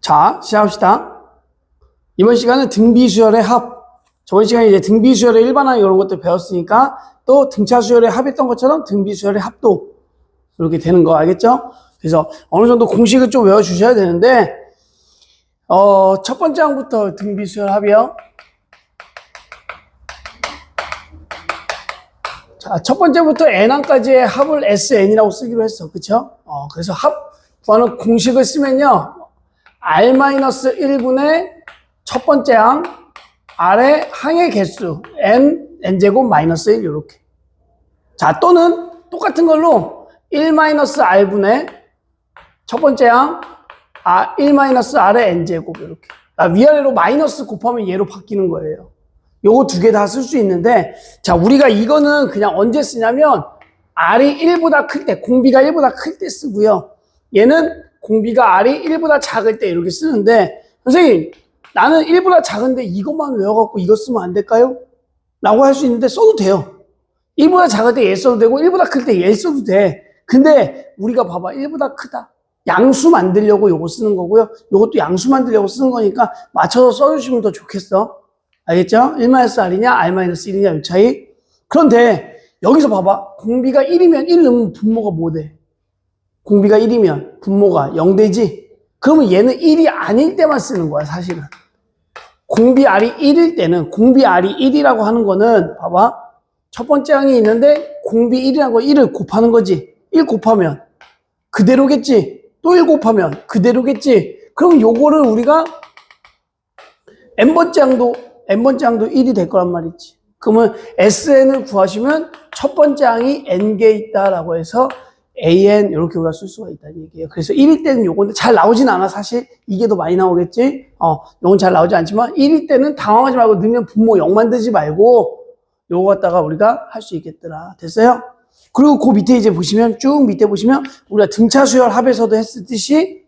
자, 시작합시다. 이번 시간은 등비수열의 합. 저번 시간에 이제 등비수열의 일반항 이런 것들 배웠으니까 또 등차수열의 합했던 것처럼 등비수열의 합도 이렇게 되는 거 알겠죠? 그래서 어느 정도 공식을 좀 외워주셔야 되는데 첫 번째 항부터 등비수열 합이요. 자, 첫 번째부터 n항까지의 합을 SN이라고 쓰기로 했어. 그쵸? 그래서 합 구하는 공식을 쓰면요. R-1분의 첫 번째 항, R의 항의 개수, n제곱 마이너스 1, 요렇게. 자, 또는 똑같은 걸로 1-R분의 첫 번째 항, 1-R의 n제곱, 요렇게. 위아래로 마이너스 곱하면 얘로 바뀌는 거예요. 요거 두 개 다 쓸 수 있는데, 자, 우리가 이거는 그냥 언제 쓰냐면, R이 1보다 클 때, 공비가 1보다 클 때 쓰고요. 얘는 공비가 R이 1보다 작을 때 이렇게 쓰는데, 선생님, 나는 1보다 작은데 이것만 외워갖고 이거 쓰면 안 될까요? 라고 할 수 있는데 써도 돼요. 1보다 작을 때 얘 써도 되고 1보다 클 때 얘 써도 돼. 근데 우리가 봐봐. 1보다 크다. 양수 만들려고 요거 쓰는 거고요. 요것도 양수 만들려고 쓰는 거니까 맞춰서 써주시면 더 좋겠어. 알겠죠? 1-R이냐 R-1이냐 이 차이. 그런데 여기서 봐봐. 공비가 1이면 1 넣으면 분모가 뭐 돼? 공비가 1이면 분모가 0 되지? 그러면 얘는 1이 아닐 때만 쓰는 거야 사실은. 공비 R이 1일 때는, 공비 R이 1이라고 하는 거는 봐봐. 첫 번째 항이 있는데 공비 1이라는 거 1을 곱하는 거지. 1 곱하면 그대로겠지. 또 1 곱하면 그대로겠지. 그럼 요거를 우리가 n번째 항도 1이 될 거란 말이지. 그러면 SN을 구하시면 첫 번째 항이 n개 있다라고 해서 AN 이렇게 우리가 쓸 수가 있다는 얘기예요. 그래서 1일 때는 요건데 잘 나오진 않아. 사실 이게 더 많이 나오겠지. 요건 잘 나오지 않지만 1일 때는 당황하지 말고 넣으면 분모 0 만들지 말고 요거 갖다가 우리가 할 수 있겠더라. 됐어요? 그리고 그 밑에 이제 보시면 쭉 밑에 보시면 우리가 등차수열 합에서도 했듯이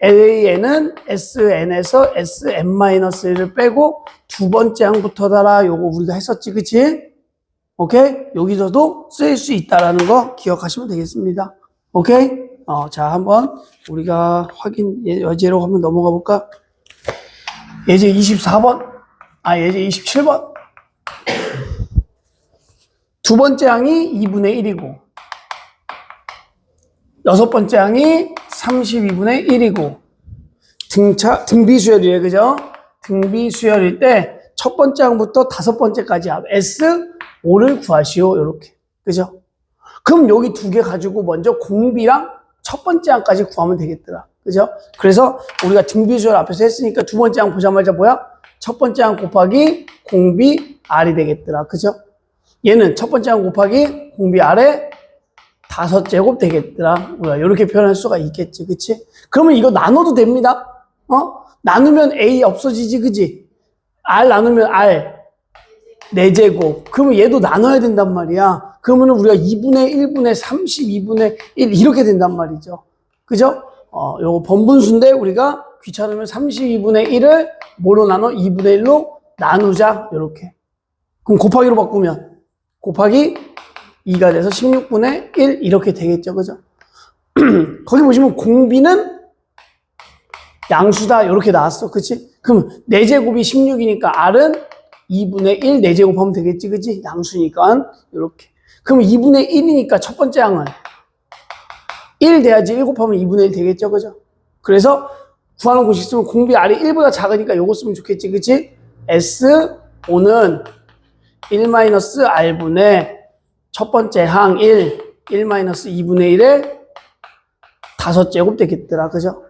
LAN은 SN에서 SN-1을 빼고 두 번째 항부터다라 요거 우리가 했었지. 그치? 오케이? 여기서도 쓰일 수 있다라는 거 기억하시면 되겠습니다. 오케이? 자, 한번 우리가 확인 예제로 한번 넘어가 볼까? 예제 24번. 예제 27번. 두 번째 항이 2분의 1이고, 여섯 번째 항이 32분의 1이고, 등비수열이에요. 그죠? 등비수열일 때 첫 번째 항부터 다섯 번째까지 합 S5를 구하시오. 요렇게. 그죠? 그럼 여기 두 개 가지고 먼저 공비랑 첫 번째 항까지 구하면 되겠더라. 그죠? 그래서 우리가 등비수열 앞에서 했으니까 두 번째 항 보자마자 뭐야? 첫 번째 항 곱하기 공비 R이 되겠더라. 그죠? 얘는 첫 번째 항 곱하기 공비 R의 5제곱 되겠더라. 우리가 이렇게 표현할 수가 있겠지. 그치? 그러면 이거 나눠도 됩니다. 나누면 A 없어지지. 그지? R 나누면 R 4제곱. 그러면 얘도 나눠야 된단 말이야. 그러면 우리가 2분의 1분의 32분의 1 이렇게 된단 말이죠. 그죠? 요거 번분수인데 우리가 귀찮으면 32분의 1을 뭐로 나눠? 2분의 1로 나누자. 요렇게. 그럼 곱하기로 바꾸면 곱하기 2가 돼서 16분의 1 이렇게 되겠죠. 그죠? 거기 보시면 공비는 양수다. 이렇게 나왔어. 그치? 그럼 4제곱이 16이니까 R은 2분의 1 4제곱 하면 되겠지. 그치? 양수니까 이렇게. 그럼 2분의 1이니까 첫 번째 항은 1 돼야지 1 곱하면 2분의 1 되겠죠. 그죠? 그래서 구하는 공식 쓰면 공비 R이 1보다 작으니까 요거 쓰면 좋겠지. 그치? S5는 1-R분의 첫 번째 항 1-2분의 1의 5제곱 되겠더라. 그죠?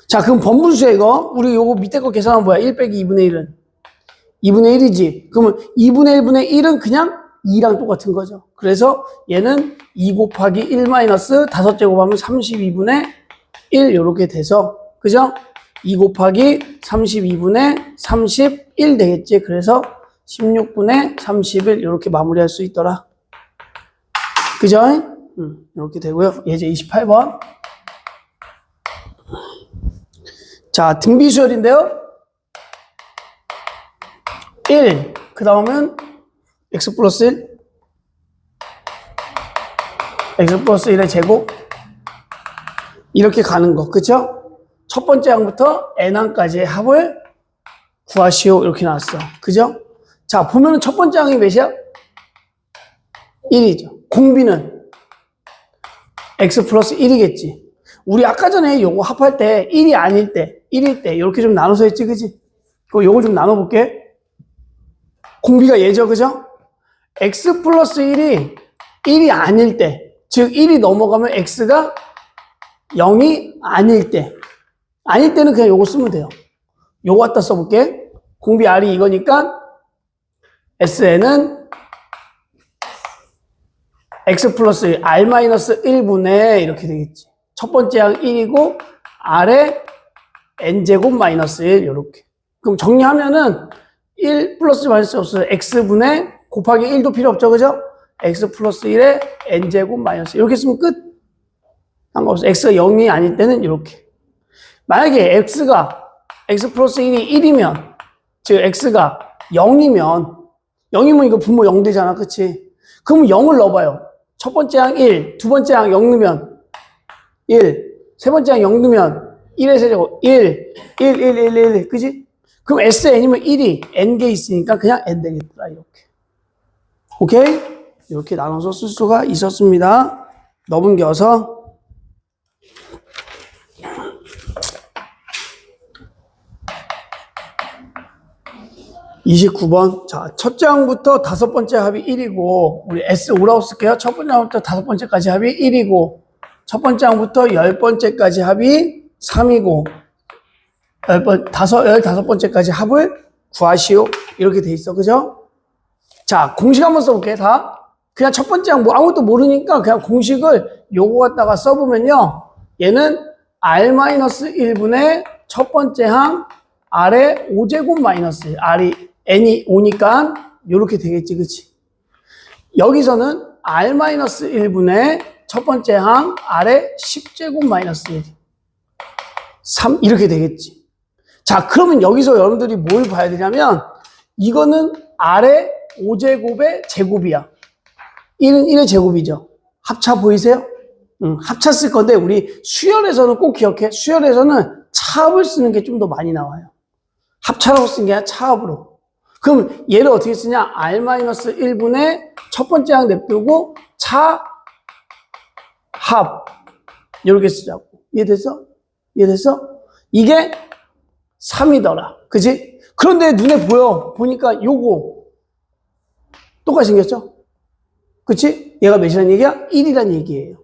자, 그럼 번분수야, 이거. 우리 요거 밑에 거 계산하면 뭐야? 1 빼기 2분의 1은? 2분의 1이지. 그러면 2분의 1분의 1은 그냥 2랑 똑같은 거죠. 그래서 얘는 2 곱하기 1 마이너스 5제곱 하면 32분의 1 요렇게 돼서, 그죠? 2 곱하기 32분의 31 되겠지. 그래서 16분의 31 요렇게 마무리할 수 있더라. 그죠? 이렇게 되고요. 예제 28번. 자, 등비수열인데요. 1. 그 다음은 x 플러스 1. x 플러스 1의 제곱. 이렇게 가는 거. 그쵸? 첫 번째 항부터 n항까지의 합을 구하시오. 이렇게 나왔어. 그죠? 자, 보면은 첫 번째 항이 몇이야? 1이죠. 공비는 x 플러스 1이겠지. 우리 아까 전에 요거 합할 때 1이 아닐 때, 1일 때 이렇게 좀 나눠서 했지, 그지? 그럼 요거 좀 나눠볼게. 공비가 얘죠, 그죠? x 플러스 1이 1이 아닐 때, 즉 1이 넘어가면 x가 0이 아닐 때, 아닐 때는 그냥 요거 쓰면 돼요. 요거 갖다 써볼게. 공비 r이 이거니까 SN은 x 플러스 1, r 마이너스 1분의 이렇게 되겠지. 첫 번째 항 1이고 r에 n제곱 마이너스 1 이렇게. 그럼 정리하면은 1 플러스 마이너스 없어요. x분의 곱하기 1도 필요 없죠, 그죠? x 플러스 1에 n제곱 마이너스 1 이렇게 쓰면 끝. 상관없어. x가 0이 아닐 때는 이렇게. 만약에 x 플러스 1이 1이면, 즉 x가 0이면 이거 분모 0 되잖아, 그치? 그럼 0을 넣어봐요. 첫 번째 항 1, 두 번째 항 0 넣으면 1, 세 번째 항 0 넣으면 1의 세제곱 1, 그지? 그럼 SN이면 1이 n개 있으니까 그냥 n 되겠더라, 이렇게. 오케이? 이렇게 나눠서 쓸 수가 있었습니다. 넘겨서 29번. 자, 첫째 항부터 다섯 번째 합이 1이고, 우리 S5라고 쓸게요. 첫 번째 항부터 다섯 번째까지 합이 1이고, 첫 번째 항부터 10번째까지 합이 3이고, 15번째까지 합을 구하시오. 이렇게 돼 있어. 그죠? 자, 공식 한번 써볼게, 다. 그냥 첫 번째 항 뭐 아무것도 모르니까 그냥 공식을 요거 갖다가 써보면요. 얘는 r-1분의 첫 번째 항 r의 5제곱 마이너스 1. r이 n이 5니까 요렇게 되겠지, 그치? 여기서는 r-1분의 첫 번째 항 r의 10제곱 마이너스 1. 3 이렇게 되겠지. 자, 그러면 여기서 여러분들이 뭘 봐야 되냐면 이거는 r의 5제곱의 제곱이야. 1은 1의 제곱이죠. 합차 보이세요? 합차 쓸 건데 우리 수열에서는 꼭 기억해. 수열에서는 차합을 쓰는 게 좀 더 많이 나와요. 합차라고 쓴 게 아니라 차합으로. 그럼 얘를 어떻게 쓰냐? r-1분의 첫 번째 항 냅두고 차합 이렇게 쓰자고. 이해됐어? 이해됐어? 이게 3이더라. 그지? 그런데 눈에 보니까 요거 똑같이 생겼죠? 그치? 얘가 몇이라는 얘기야? 1이라는 얘기예요.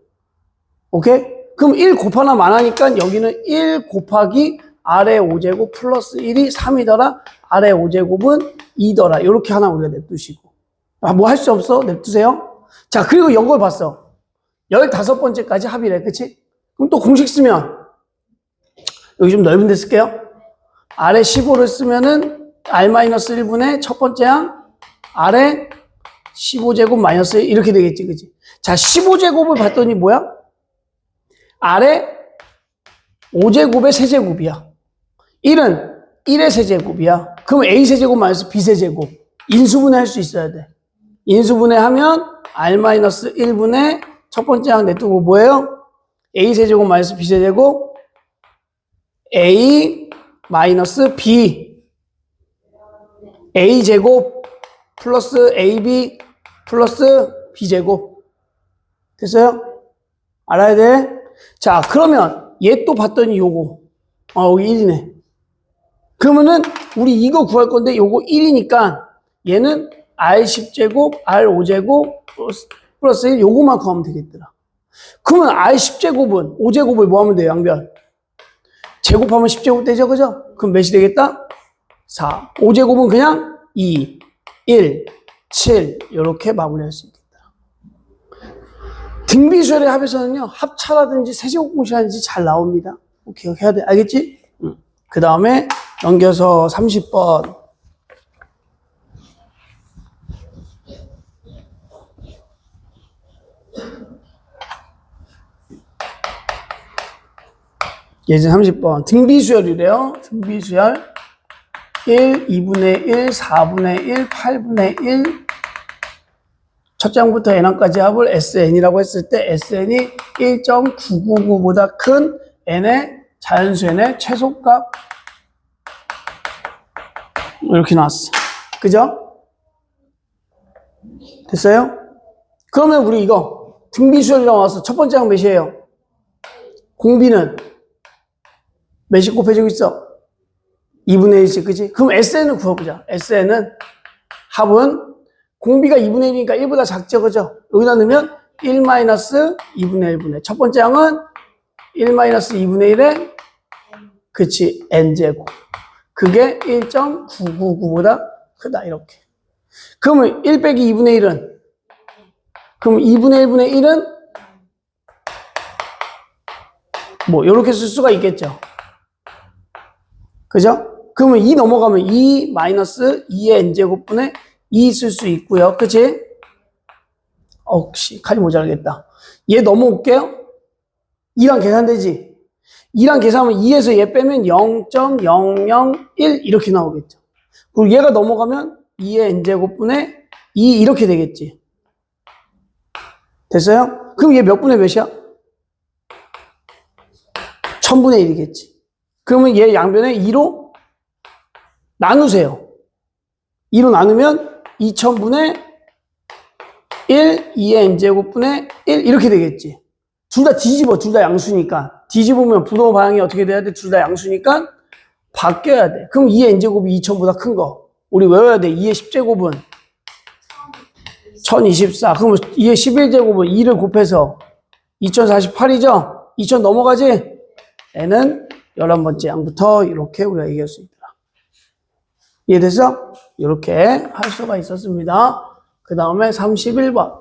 오케이? 그럼 1 곱하나 만하니까 여기는 1 곱하기 r의 5제곱 플러스 1이 3이더라. r의 5제곱은 2더라. 이렇게 하나 우리가 냅두시고. 뭐 할 수 없어? 냅두세요. 자, 그리고 이걸 봤어. 15번째까지 합이래. 그치? 그럼 또 공식 쓰면 여기 좀 넓은 데 쓸게요. r의 15를 쓰면은 r-1분의 첫 번째 항 r의 15제곱 마이너스 1 이렇게 되겠지, 그치? 자, 15제곱을 봤더니 뭐야? r의 5제곱의 세제곱이야. 1은 1의 세제곱이야. 그럼 a 세제곱 마이너스 b 세제곱. 인수분해 할 수 있어야 돼. 인수분해 하면 r-1분의 첫 번째 항 냅두고 뭐예요? a 세제곱 마이너스 b 세제곱 a 마이너스 b a 제곱 플러스 ab 플러스 b제곱. 됐어요? 알아야 돼? 자, 그러면 얘 또 봤더니 요거. 여기 1이네. 그러면은 우리 이거 구할 건데 요거 1이니까 얘는 r10제곱, r5제곱 플러스 1 요거만 구하면 되겠더라. 그러면 r10제곱은 5제곱을 뭐 하면 돼요, 양변? 제곱하면 10제곱 되죠, 그죠? 그럼 몇이 되겠다? 4. 5제곱은 그냥 2, 1, 7 이렇게 마무리할 수 있겠다. 등비수열의 합에서는요, 합차라든지 세제곱 공식이라든지 잘 나옵니다. 기억해야 돼. 알겠지? 그 다음에 넘겨서 30번. 예제 30번. 등비수열이래요. 등비수열. 1, 2분의 1, 4분의 1, 8분의 1. 첫 장부터 n항까지 합을 SN이라고 했을 때 SN이 1.999보다 큰 n의 자연수의 최소값 이렇게 나왔어. 그죠? 됐어요? 그러면 우리 이거 등비수열이 나와서 첫 번째 항 몇이에요? 공비는 몇이 곱해지고 있어? 2분의 1씩, 그지? 그럼 SN을 구해보자. SN은 합은 공비가 2분의 1이니까 1보다 작죠, 그죠? 여기다 넣으면 1-2분의 1분의. 첫 번째 항은 1-2분의 1에, 그치, n제곱. 그게 1.999보다 크다, 이렇게. 그러면 1 빼기 2분의 1은? 그럼 2분의 1분의 1은? 뭐, 요렇게 쓸 수가 있겠죠. 그죠? 그러면 2 넘어가면 2 마이너스 2의 n제곱분의 2 쓸 수 있고요. 그치? 칼이 모자라겠다. 얘 넘어올게요. 2랑 계산되지? 2랑 계산하면 2에서 얘 빼면 0.001 이렇게 나오겠죠. 그리고 얘가 넘어가면 2의 n제곱분의 2 이렇게 되겠지. 됐어요? 그럼 얘 몇 분의 몇이야? 1000분의 1이겠지. 그러면 얘 양변에 2로 나누세요. 2로 나누면 2000분의 1, 2의 n제곱분의 1 이렇게 되겠지. 둘 다 뒤집어. 둘 다 양수니까. 뒤집으면 분호 방향이 어떻게 돼야 돼? 둘 다 양수니까 바뀌어야 돼. 그럼 2의 n제곱이 2000보다 큰 거. 우리 외워야 돼. 2의 10제곱은 1024. 그러면 2의 11제곱은 2를 곱해서 2048이죠? 2000 넘어가지? n은 11번째 양부터 이렇게 우리가 얘기할 수 있더라. 이해됐어? 이렇게 할 수가 있었습니다. 그 다음에 31번.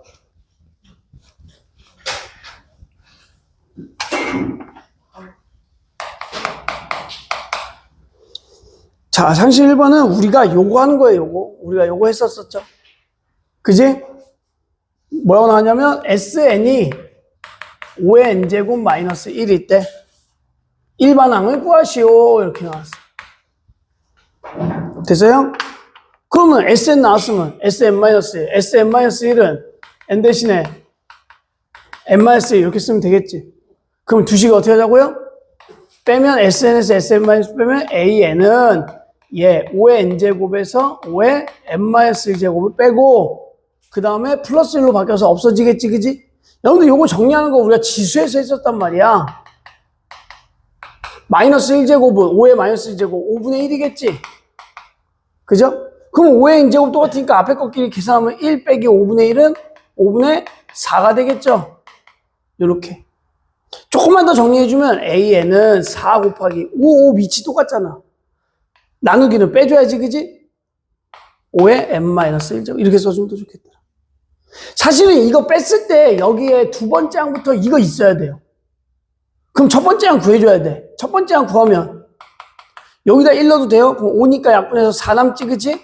자, 31번은 우리가 요거 하는 거예요, 요거. 우리가 요거 했었었죠. 그지? 뭐라고 나왔냐면, SN이 5의 n제곱 마이너스 1일 때, 일반항을 구하시오. 이렇게 나왔어. 됐어요? 그러면 SN 나왔으면, SN-1, SN-1은 n 대신에 n-1 이렇게 쓰면 되겠지. 그럼 두식을 어떻게 하자고요? 빼면 SN에서 SN- 빼면 AN은 얘 5의 n제곱에서 5의 n-1제곱을 빼고 그 다음에 플러스 1로 바뀌어서 없어지겠지, 그지? 여러분들 요거 정리하는 거 우리가 지수에서 했었단 말이야. 마이너스 1제곱은 5의 마이너스 1제곱 5분의 1이겠지? 그죠? 그럼 5의 n제곱 똑같으니까 앞에 것끼리 계산하면 1 빼기 5분의 1은 5분의 4가 되겠죠? 요렇게. 조금만 더 정리해주면 AN은 4 곱하기 5 위치 똑같잖아. 나누기는 빼줘야지, 그지? 5의 n-1제곱 이렇게 써주면 더 좋겠다. 사실은 이거 뺐을 때 여기에 두 번째 항부터 이거 있어야 돼요. 그럼 첫 번째 항 구해줘야 돼. 첫 번째 항 구하면 여기다 1 넣어도 돼요? 그럼 5니까 약분해서 4 남지, 그치?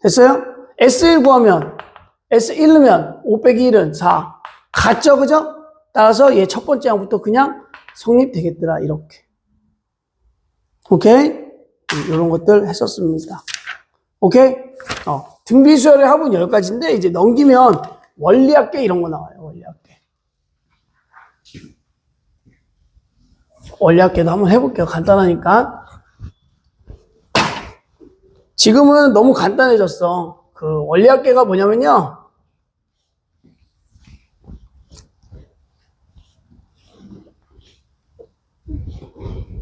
됐어요? S1 구하면 S1 넣으면 5 빼기 1은 4 같죠, 그죠? 따라서 얘 첫 번째 항부터 그냥 성립되겠더라, 이렇게. 오케이? 이런 것들 했었습니다. 오케이? 등비수열의 합은 10가지인데 이제 넘기면 원리합계 이런 거 나와요. 원리합계. 원리합계도 한번 해볼게요. 간단하니까. 지금은 너무 간단해졌어. 그 원리합계가 뭐냐면요.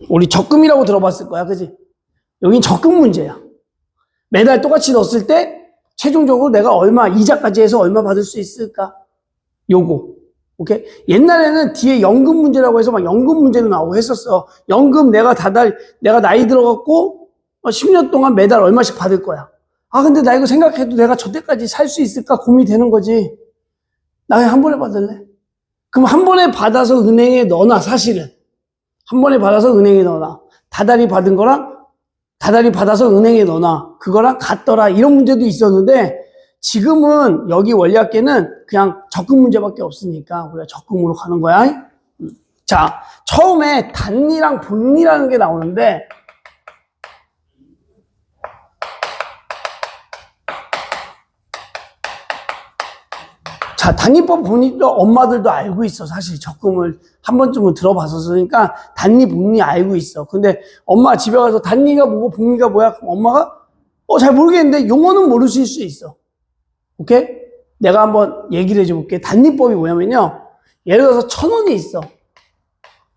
우리 적금이라고 들어봤을 거야, 그지? 여긴 적금 문제야. 매달 똑같이 넣었을 때 최종적으로 내가 얼마, 이자까지 해서 얼마 받을 수 있을까? 요거. 오케이? 옛날에는 뒤에 연금 문제라고 해서 막 연금 문제도 나오고 했었어. 연금 내가 내가 나이 들어갖고 10년 동안 매달 얼마씩 받을 거야. 아, 근데 나 이거 생각해도 내가 저때까지 살 수 있을까 고민이 되는 거지. 나 그냥 한 번에 받을래? 그럼 한 번에 받아서 은행에 넣어놔, 사실은. 한 번에 받아서 은행에 넣어놔. 다달이 받은 거랑 다달이 받아서 은행에 넣어놔. 그거랑 같더라. 이런 문제도 있었는데 지금은 여기 원리합계는 그냥 적금 문제밖에 없으니까 우리가 적금으로 가는 거야. 자, 처음에 단리랑 분리라는 게 나오는데 자, 단위법 복리도 엄마들도 알고 있어. 사실 적금을 한 번쯤은 들어봤었으니까 단위 복리 알고 있어. 근데 엄마 집에 가서 단위가 뭐고 복리가 뭐야? 그럼 엄마가 잘 모르겠는데 용어는 모르실 수 있어. 오케이? 내가 한번 얘기를 해줘 볼게. 단위법이 뭐냐면요. 예를 들어서 1,000원이 있어.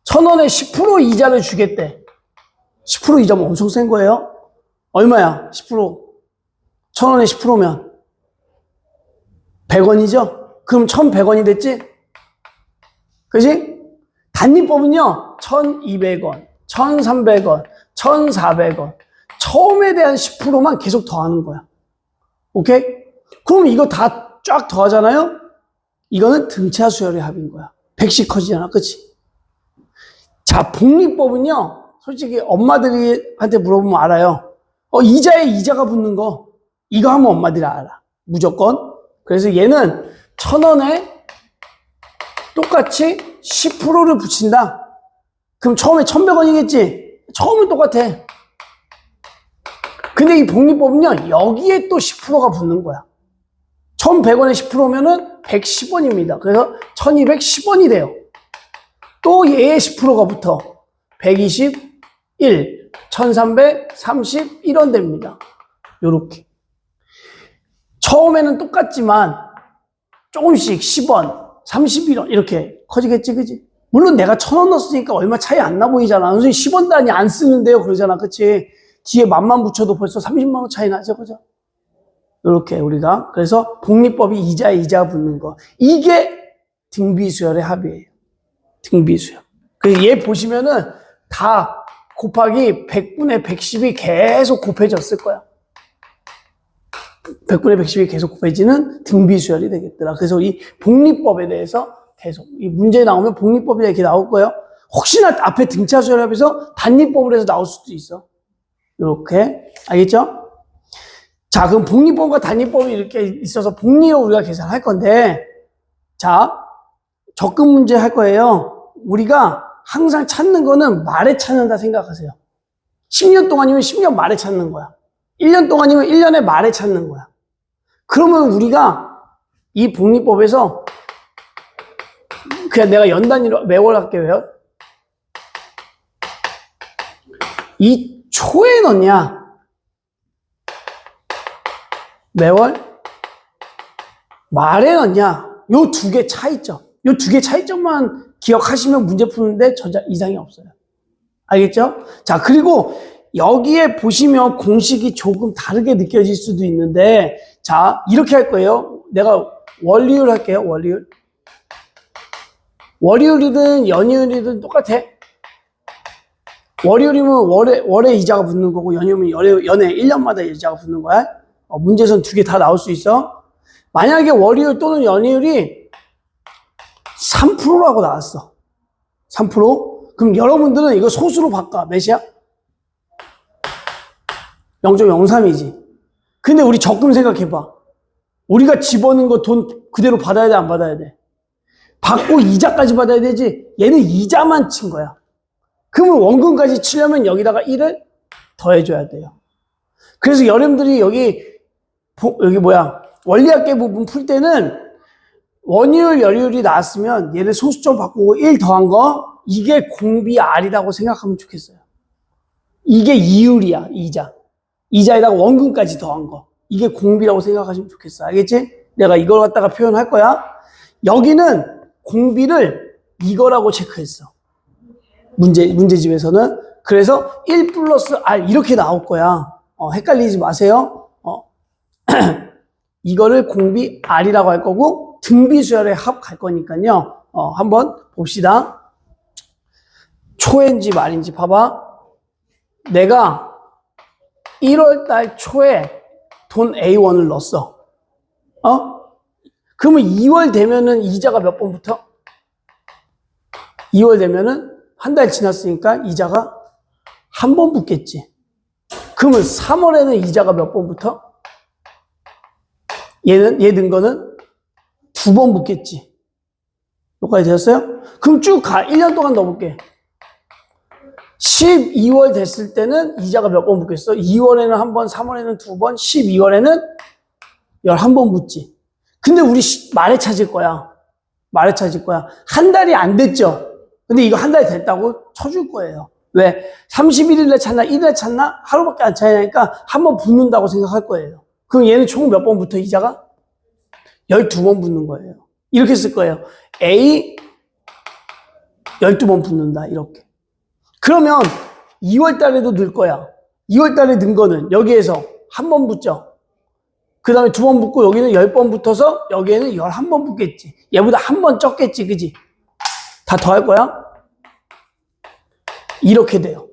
1,000원에 10% 이자를 주겠대. 10% 이자면 엄청 센 거예요. 얼마야? 10%. 1,000원에 10%면 100원이죠? 그럼 1,100원이 됐지? 그지? 단위법은요, 1,200원, 1,300원, 1,400원. 처음에 대한 10%만 계속 더하는 거야. 오케이? 그럼 이거 다 쫙 더하잖아요? 이거는 등차 수열의 합인 거야. 100씩 커지잖아. 그치? 자, 복리법은요, 솔직히 엄마들한테 물어보면 알아요. 이자에 이자가 붙는 거. 이거 하면 엄마들이 알아. 무조건. 그래서 얘는 1,000원에 똑같이 10%를 붙인다. 그럼 처음에 1,100원이겠지? 처음은 똑같아. 근데 이 복리법은요, 여기에 또 10%가 붙는 거야. 1,100원에 10%면은 110원입니다. 그래서 1,210원이 돼요. 또 얘의 10%가 붙어. 121, 1,331원 됩니다. 요렇게. 처음에는 똑같지만 조금씩 10원, 31원 이렇게 커지겠지, 그지? 물론 내가 1,000원 넣었으니까 얼마 차이 안 나 보이잖아. 선생님 10원 단위 안 쓰는데요, 그러잖아, 그치? 뒤에 만만 붙여도 벌써 30만 원 차이 나죠, 그죠? 이렇게 우리가 그래서 복리법이 이자에 이자가 붙는 거, 이게 등비수열의 합이에요. 등비수열. 그래서 얘 보시면은 다 곱하기 100분의 110이 계속 곱해졌을 거야. 100분의 110이 계속 곱해지는 등비수열이 되겠더라. 그래서 이 복리법에 대해서 계속 이 문제 나오면 복리법이 이렇게 나올 거예요. 혹시나 앞에 등차수열합에서 단위법으로 해서 나올 수도 있어. 이렇게. 알겠죠? 자, 그럼 복리법과 단위법이 이렇게 있어서 복리로 우리가 계산할 건데, 자, 적금 문제 할 거예요. 우리가 항상 찾는 거는 말에 찾는다 생각하세요. 10년 동안이면 10년 말에 찾는 거야. 1년 동안이면 1년에 말에 찾는 거야. 그러면 우리가 이 복리법에서 그냥 내가 연 단위로 매월 할게요. 이 초에 넣냐? 매월? 말에 넣냐? 요 두 개 차이점. 요 두 개 차이점만 기억하시면 문제 푸는데 전자 이상이 없어요. 알겠죠? 자, 그리고 여기에 보시면 공식이 조금 다르게 느껴질 수도 있는데, 자, 이렇게 할 거예요. 내가 월리율 할게요, 월리율. 월이율이든 연이율이든 똑같아. 월이율이면 월에 이자가 붙는 거고, 연이율이면 연에 1년마다 이자가 붙는 거야. 문제에서는 두 개 다 나올 수 있어. 만약에 월이율 또는 연이율이 3%라고 나왔어. 3%? 그럼 여러분들은 이거 소수로 바꿔. 몇이야? 0.03이지. 근데 우리 적금 생각해봐. 우리가 집어넣은 거 돈 그대로 받아야 돼, 안 받아야 돼? 받고 이자까지 받아야 되지. 얘는 이자만 친 거야. 그러면 원금까지 치려면 여기다가 1을 더해줘야 돼요. 그래서 여러분들이 여기 원리학계 부분 풀 때는 원이율, 열이율이 나왔으면 얘를 소수점 바꾸고 1 더한 거, 이게 공비 R이라고 생각하면 좋겠어요. 이게 이율이야, 이자. 이자에다가 원금까지 더한 거. 이게 공비라고 생각하시면 좋겠어. 알겠지? 내가 이걸 갖다가 표현할 거야. 여기는 공비를 이거라고 체크했어. 문제집에서는. 그래서 1 플러스 R 이렇게 나올 거야. 헷갈리지 마세요. 이거를 공비 R이라고 할 거고, 등비수열의 합 갈 거니까요. 한번 봅시다. 초인지 말인지 봐봐. 내가 1월달 초에 돈 A1을 넣었어. 그러면 2월 되면은 이자가 몇 번 붙어? 2월 되면은 한 달 지났으니까 이자가 한 번 붙겠지. 그러면 3월에는 이자가 몇 번 붙어? 얘 든 거는 2번 붙겠지. 여기까지 되었어요? 그럼 쭉 가. 1년 동안 넣어볼게. 12월 됐을 때는 이자가 몇 번 붙겠어? 2월에는 한 번, 3월에는 2번, 12월에는 11번 붙지. 근데 우리 말에 찾을 거야. 말에 찾을 거야. 한 달이 안 됐죠? 근데 이거 한 달이 됐다고 쳐줄 거예요. 왜? 31일에 찾나, 1일에 찾나? 하루밖에 안 차이니까 한 번 붙는다고 생각할 거예요. 그럼 얘는 총 몇 번 붙어, 이자가? 12번 붙는 거예요. 이렇게 쓸 거예요. A 12번 붙는다, 이렇게. 그러면 2월 달에도 늘 거야. 2월 달에 는 거는 여기에서 한 번 붙죠. 그 다음에 2번 붙고 여기는 10번 붙어서 여기에는 11번 붙겠지. 얘보다 한 번 적겠지, 그지? 다 더할 거야? 이렇게 돼요.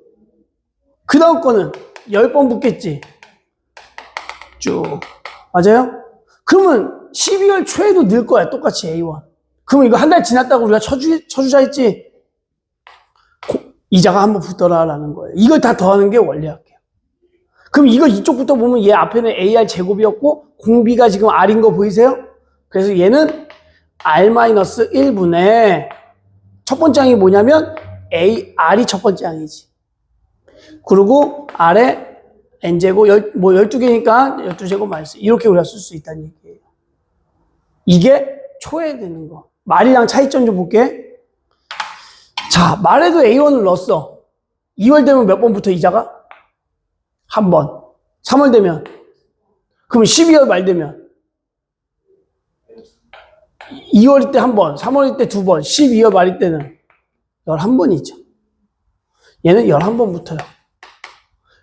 그 다음 거는 10번 붙겠지. 쭉. 맞아요? 그러면 12월 초에도 늘 거야. 똑같이 A1. 그러면 이거 한 달 지났다고 우리가 쳐주자 했지? 이자가 한 번 붙더라라는 거예요. 이걸 다 더하는 게 원리학이에요. 그럼 이거 이쪽부터 보면 얘 앞에는 AR 제곱이었고 공비가 지금 R인 거 보이세요? 그래서 얘는 R-1분의 첫 번째 항이 뭐냐면 R이 첫 번째 항이지. 그리고 R에 N제곱, 12개니까 12제곱 마이너스. 이렇게 우리가 쓸 수 있다는 얘기예요. 이게 초에 되는 거. 말이랑 차이점 좀 볼게. 자, 말에도 A1을 넣었어. 2월 되면 몇 번부터 이자가? 한 번. 3월 되면? 그럼 12월 말 되면? 2월일 때 한 번, 3월일 때 두 번, 12월 말일 때는 11번이죠. 얘는 11번 붙어요.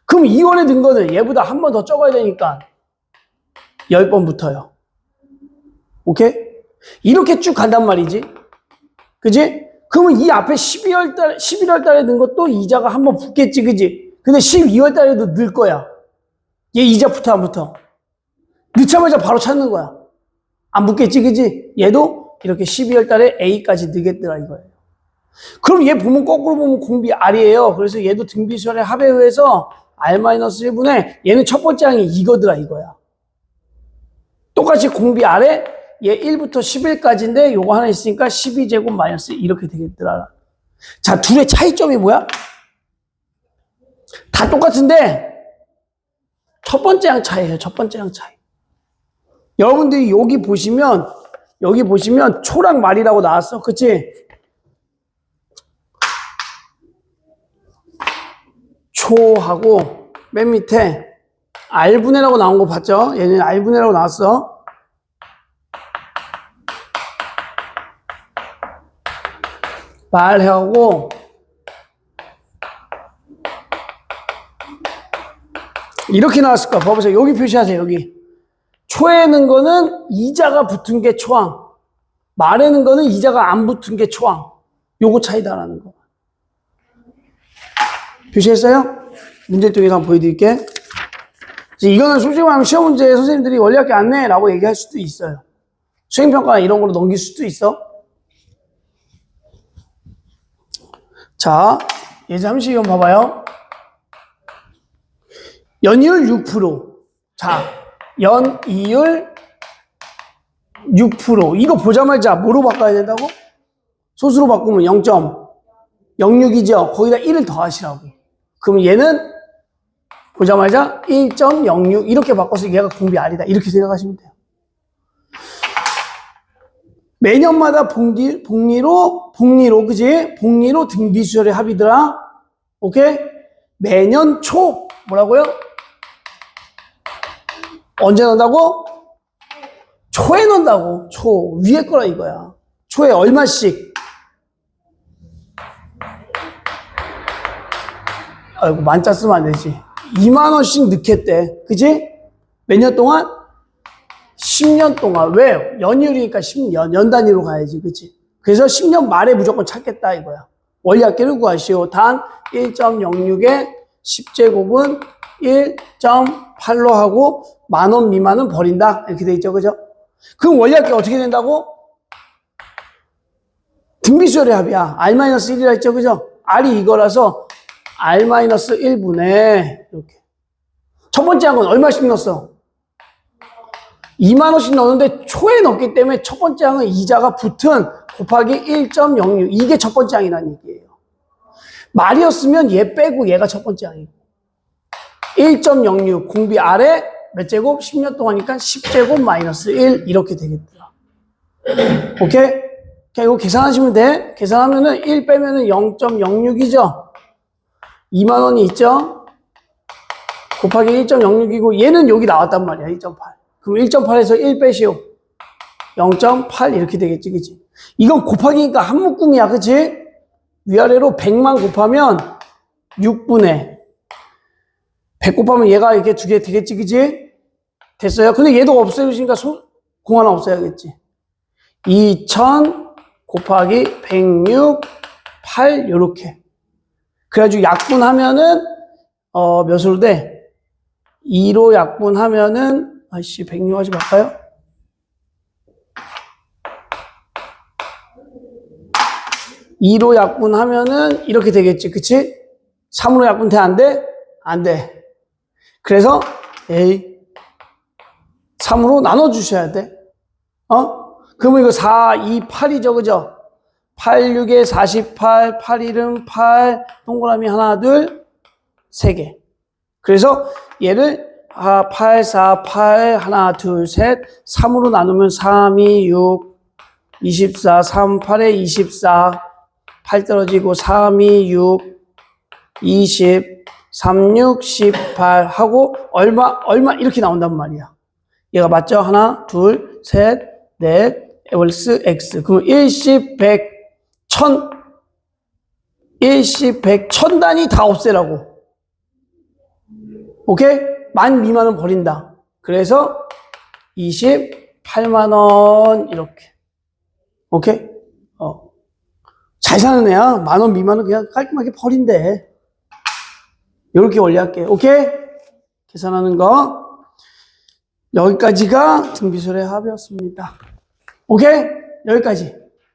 그럼 2월에 든 거는 얘보다 한 번 더 적어야 되니까 10번 붙어요. 오케이? 이렇게 쭉 간단 말이지. 그지? 그러면 이 앞에 11월 달에 든 것도 이자가 한 번 붙겠지, 그지? 근데 12월 달에도 늘 거야. 얘 이자 붙어, 안 붙어? 넣자마자 바로 찾는 거야. 안 붙겠지, 그지? 얘도 이렇게 12월 달에 A까지 넣겠더라, 이거예요. 그럼 얘 보면 거꾸로 보면 공비 R이에요. 그래서 얘도 등비수열의 합에 의해서 R-1분의 얘는 첫 번째 항이 이거더라, 이거야. 똑같이 공비 R에 얘 1부터 11까지인데 요거 하나 있으니까 12제곱 마이너스 이렇게 되겠더라. 자, 둘의 차이점이 뭐야? 다 똑같은데 첫 번째 항 차이예요. 첫 번째 항 차이. 여러분들이 여기 보시면 초랑 말이라고 나왔어. 그치? 초하고 맨 밑에 R분해라고 나온 거 봤죠? 얘는 R분해라고 나왔어. 말하고 이렇게 나왔을 거야. 봐보세요. 여기 표시하세요. 여기 초에는 거는 이자가 붙은 게 초항, 말에는 거는 이자가 안 붙은 게 초항. 요거 차이다라는 거. 표시했어요? 문제통에서 한번 보여드릴게. 이거는 솔직히 말하면 시험 문제 선생님들이 원리학교 안 내 라고 얘기할 수도 있어요. 수행평가나 이런 걸로 넘길 수도 있어. 자, 예제 30번 봐봐요. 연이율 6%. 자, 연이율 6%. 이거 보자마자 뭐로 바꿔야 된다고? 소수로 바꾸면 0.06이죠. 거기다 1을 더하시라고. 그럼 얘는 보자마자 1.06 이렇게 바꿔서 얘가 공비 R이다. 이렇게 생각하시면 돼요. 매년마다 복리로, 그지? 복리로 등비수열의 합이더라. 오케이? 매년 초, 뭐라고요? 언제 넣는다고? 초에 넣는다고. 초. 위에 거라 이거야. 초에 얼마씩? 아이고, 만자 쓰면 안 되지. 2만 원씩 넣겠대. 그지? 몇 년 동안? 10년 동안. 왜? 연이율이니까 10년. 연 단위로 가야지. 그치? 그래서 10년 말에 무조건 찾겠다 이거야. 원리학계를 구하시오. 단 1.06에 10제곱은 1.8로 하고 10,000원 미만은 버린다. 이렇게 돼 있죠. 그죠? 그럼 원리학계 어떻게 된다고? 등비수열의 합이야. R-1이라 했죠. 그죠? R이 이거라서 R-1분의 이렇게. 첫 번째 항은 얼마씩 넣었어? 2만 원씩 넣었는데 초에 넣었기 때문에 첫 번째 항은 이자가 붙은 곱하기 1.06. 이게 첫 번째 항이라는 얘기예요. 말이었으면 얘 빼고 얘가 첫 번째 항이고. 1.06 공비 R에 몇 제곱? 10년 동안이니까 10제곱 마이너스 1 이렇게 되겠더라. 오케이? 자, 이거 계산하시면 돼. 계산하면은 1 빼면은 0.06이죠? 2만 원이 있죠? 곱하기 1.06이고 얘는 여기 나왔단 말이야. 1.8. 그럼 1.8에서 1 빼시오. 0.8 이렇게 되겠지, 그치? 이건 곱하기니까 한 묶음이야, 그치? 위아래로 100만 곱하면 6분의 100 곱하면 얘가 이렇게 두 개 되겠지, 그치? 됐어요? 근데 얘도 없애주시니까 공 하나 없애야겠지. 2000 곱하기 106, 8 요렇게. 그래가지고 약분하면은 몇으로 돼? 2로 약분하면은 106 하지 말까요? 2로 약분하면은 이렇게 되겠지, 그치? 3으로 약분 돼, 안 돼? 안 돼. 그래서 3으로 나눠주셔야 돼. 그러면 이거 4, 2, 8이죠, 그죠? 8, 6에 48, 8, 1은 8, 동그라미 하나, 둘, 3개. 그래서 얘를 8, 4, 8, 하나, 둘, 셋, 3으로 나누면 3, 2, 6, 24, 3, 8에 24, 8 떨어지고 3, 2, 6, 20, 3, 6, 18 하고 얼마 이렇게 나온단 말이야. 얘가 맞죠? 하나, 둘, 셋, 넷, else, x. 그럼 1, 10, 100, 1000, 1, 10, 100, 1000단위 다 없애라고. 오케이? 만 미만은 버린다. 그래서 28만 원 이렇게. 오케이? 잘 사는 애야. 10,000원 미만은 그냥 깔끔하게 버린대. 이렇게 원리할게. 오케이? 계산하는 거. 여기까지가 등비술의 합이었습니다. 오케이? 여기까지.